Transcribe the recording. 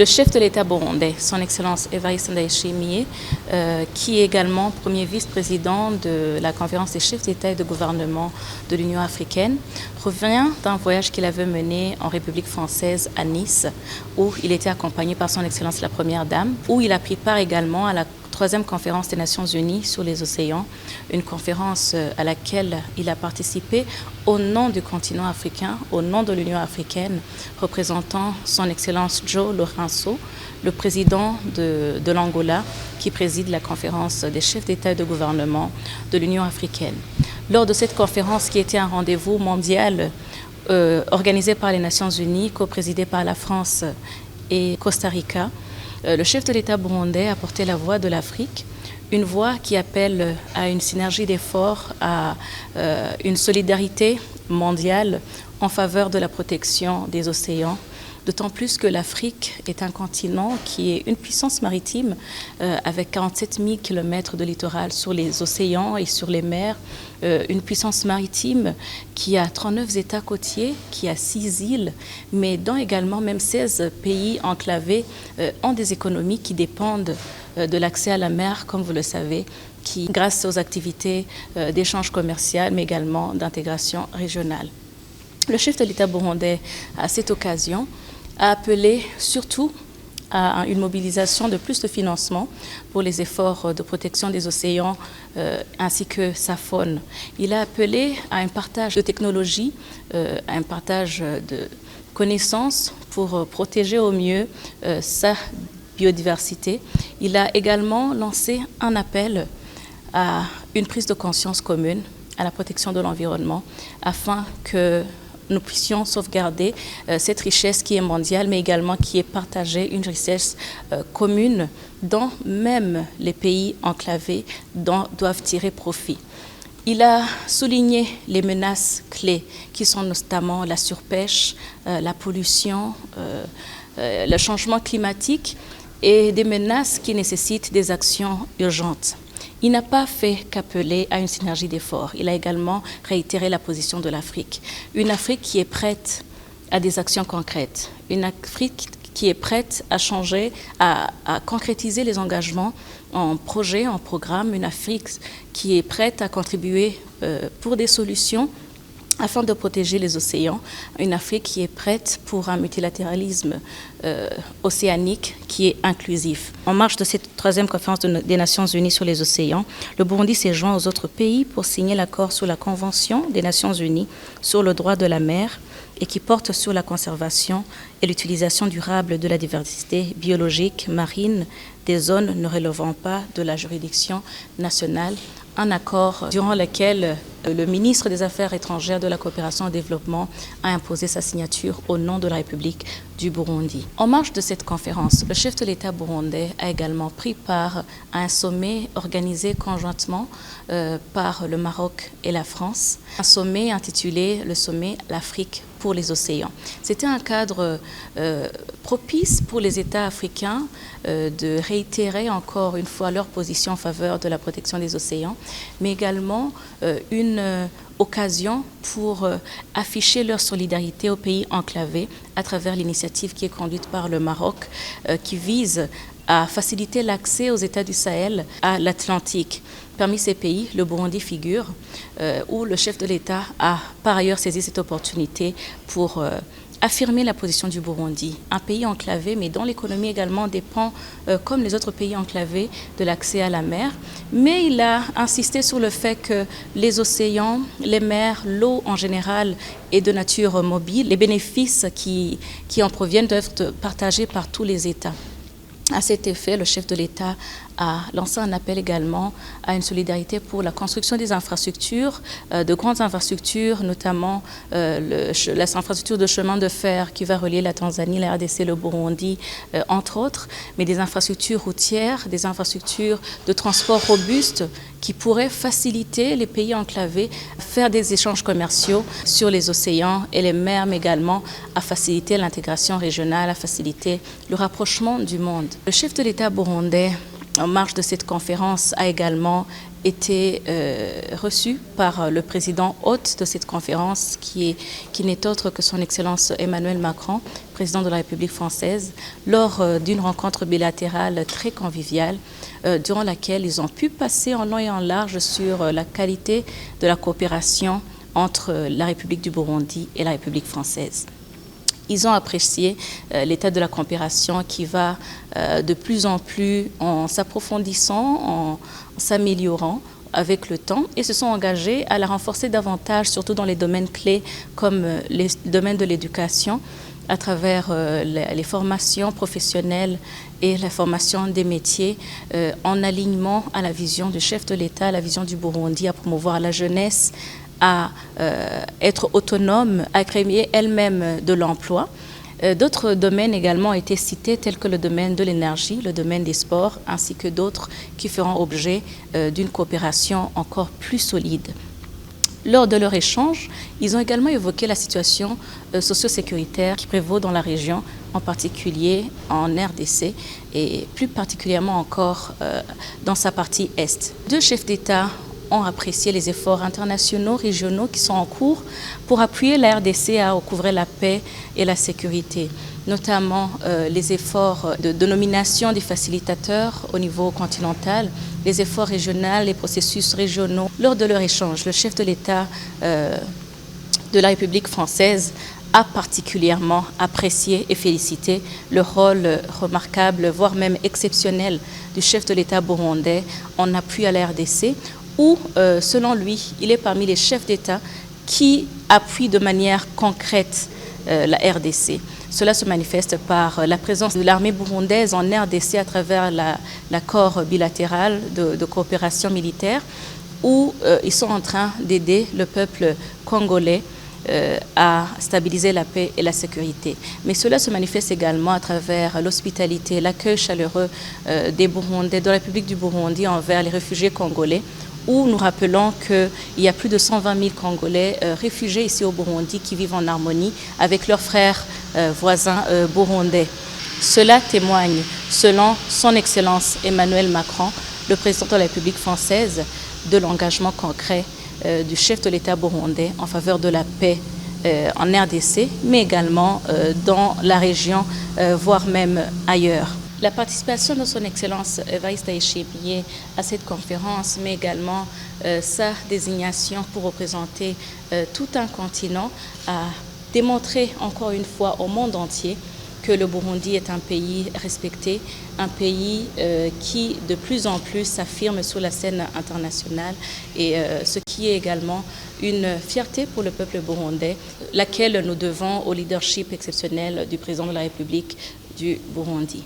Le chef de l'État burundais, son Excellence Evariste Ndayishimiye, qui est également premier vice-président de la conférence des chefs d'État et de gouvernement de l'Union africaine, revient d'un voyage qu'il avait mené en République française à Nice, où il était accompagné par son Excellence la Première Dame, où il a pris part également à la troisième conférence des Nations Unies sur les océans, une conférence à laquelle il a participé au nom du continent africain, au nom de l'Union africaine, représentant son Excellence João Lourenço, le président de l'Angola, qui préside la conférence des chefs d'État et de gouvernement de l'Union africaine. Lors de cette conférence, qui était un rendez-vous mondial organisé par les Nations Unies, co-présidé par la France et Costa Rica, le chef de l'État burundais a porté la voix de l'Afrique, une voix qui appelle à une synergie d'efforts, à une solidarité mondiale en faveur de la protection des océans, d'autant plus que l'Afrique est un continent qui est une puissance maritime avec 47 000 km de littoral sur les océans et sur les mers, une puissance maritime qui a 39 États côtiers, qui a 6 îles, mais dont également même 16 pays enclavés ont des économies qui dépendent de l'accès à la mer, comme vous le savez, qui, grâce aux activités d'échange commercial, mais également d'intégration régionale. Le chef de l'État burundais, à cette occasion, a appelé surtout à une mobilisation de plus de financement pour les efforts de protection des océans ainsi que sa faune. Il a appelé à un partage de technologies, à un partage de connaissances pour protéger au mieux sa biodiversité. Il a également lancé un appel à une prise de conscience commune à la protection de l'environnement afin que nous puissions sauvegarder cette richesse qui est mondiale, mais également qui est partagée, une richesse commune dont même les pays enclavés doivent tirer profit. Il a souligné les menaces clés qui sont notamment la surpêche, la pollution, le changement climatique et des menaces qui nécessitent des actions urgentes. Il n'a pas fait qu'appeler à une synergie d'efforts. Il a également réitéré la position de l'Afrique. Une Afrique qui est prête à des actions concrètes. Une Afrique qui est prête à changer, à concrétiser les engagements en projets, en programmes. Une Afrique qui est prête à contribuer pour des solutions afin de protéger les océans, une Afrique qui est prête pour un multilatéralisme océanique qui est inclusif. En marge de cette troisième conférence des Nations Unies sur les océans, le Burundi s'est joint aux autres pays pour signer l'accord sur la Convention des Nations Unies sur le droit de la mer et qui porte sur la conservation et l'utilisation durable de la diversité biologique marine des zones ne relevant pas de la juridiction nationale. Un accord durant lequel le ministre des Affaires étrangères, de la coopération et du développement a imposé sa signature au nom de la République du Burundi. En marge de cette conférence, le chef de l'État burundais a également pris part à un sommet organisé conjointement par le Maroc et la France, un sommet intitulé le sommet L'Afrique pour les océans. C'était un cadre propice pour les États africains de réitérer encore une fois leur position en faveur de la protection des océans, mais également une occasion pour afficher leur solidarité aux pays enclavés à travers l'initiative qui est conduite par le Maroc, qui vise à faciliter l'accès aux États du Sahel à l'Atlantique. Parmi ces pays, le Burundi figure, où le chef de l'État a par ailleurs saisi cette opportunité pour affirmer la position du Burundi, un pays enclavé, mais dont l'économie également dépend, comme les autres pays enclavés, de l'accès à la mer. Mais il a insisté sur le fait que les océans, les mers, l'eau en général est de nature mobile. Les bénéfices qui en proviennent doivent être partagés par tous les États. À cet effet, le chef de l'État a lancé un appel également à une solidarité pour la construction des infrastructures, de grandes infrastructures, notamment les infrastructures de chemin de fer qui va relier la Tanzanie, la RDC, le Burundi, entre autres, mais des infrastructures routières, des infrastructures de transport robustes qui pourraient faciliter les pays enclavés à faire des échanges commerciaux sur les océans et les mers, mais également à faciliter l'intégration régionale, à faciliter le rapprochement du monde. Le chef de l'État burundais en marge de cette conférence a également été reçu par le président hôte de cette conférence, qui n'est autre que son Excellence Emmanuel Macron, président de la République française, lors d'une rencontre bilatérale très conviviale, durant laquelle ils ont pu passer en long et en large sur la qualité de la coopération entre la République du Burundi et la République française. Ils ont apprécié l'état de la coopération qui va de plus en plus en s'approfondissant, en s'améliorant avec le temps, et se sont engagés à la renforcer davantage, surtout dans les domaines clés comme les domaines de l'éducation, à travers les formations professionnelles et la formation des métiers, en alignement à la vision du chef de l'État, à la vision du Burundi, à promouvoir la jeunesse, à être autonome, à créer elle-même de l'emploi. D'autres domaines également ont été cités, tels que le domaine de l'énergie, le domaine des sports, ainsi que d'autres qui feront objet d'une coopération encore plus solide. Lors de leur échange, ils ont également évoqué la situation socio-sécuritaire qui prévaut dans la région, en particulier en RDC et plus particulièrement encore dans sa partie Est. Deux chefs d'État ont apprécié les efforts internationaux, régionaux qui sont en cours pour appuyer la RDC à recouvrer la paix et la sécurité, notamment les efforts de nomination des facilitateurs au niveau continental, les efforts régionaux, les processus régionaux. Lors de leur échange, le chef de l'État de la République française a particulièrement apprécié et félicité le rôle remarquable, voire même exceptionnel, du chef de l'État burundais en appui à la RDC, où, selon lui, il est parmi les chefs d'État qui appuient de manière concrète la RDC. Cela se manifeste par la présence de l'armée burundaise en RDC à travers l'accord bilatéral de coopération militaire, où ils sont en train d'aider le peuple congolais à stabiliser la paix et la sécurité. Mais cela se manifeste également à travers l'hospitalité, l'accueil chaleureux des Burundais, de la République du Burundi envers les réfugiés congolais, où nous rappelons qu'il y a plus de 120 000 Congolais réfugiés ici au Burundi qui vivent en harmonie avec leurs frères voisins burundais. Cela témoigne, selon son Excellence Emmanuel Macron, le président de la République française, de l'engagement concret du chef de l'État burundais en faveur de la paix en RDC, mais également dans la région, voire même ailleurs. La participation de son Excellence Evariste Ndayishimiye à cette conférence, mais également sa désignation pour représenter tout un continent, a démontré encore une fois au monde entier que le Burundi est un pays respecté, un pays qui de plus en plus s'affirme sur la scène internationale, et ce qui est également une fierté pour le peuple burundais, laquelle nous devons au leadership exceptionnel du président de la République du Burundi.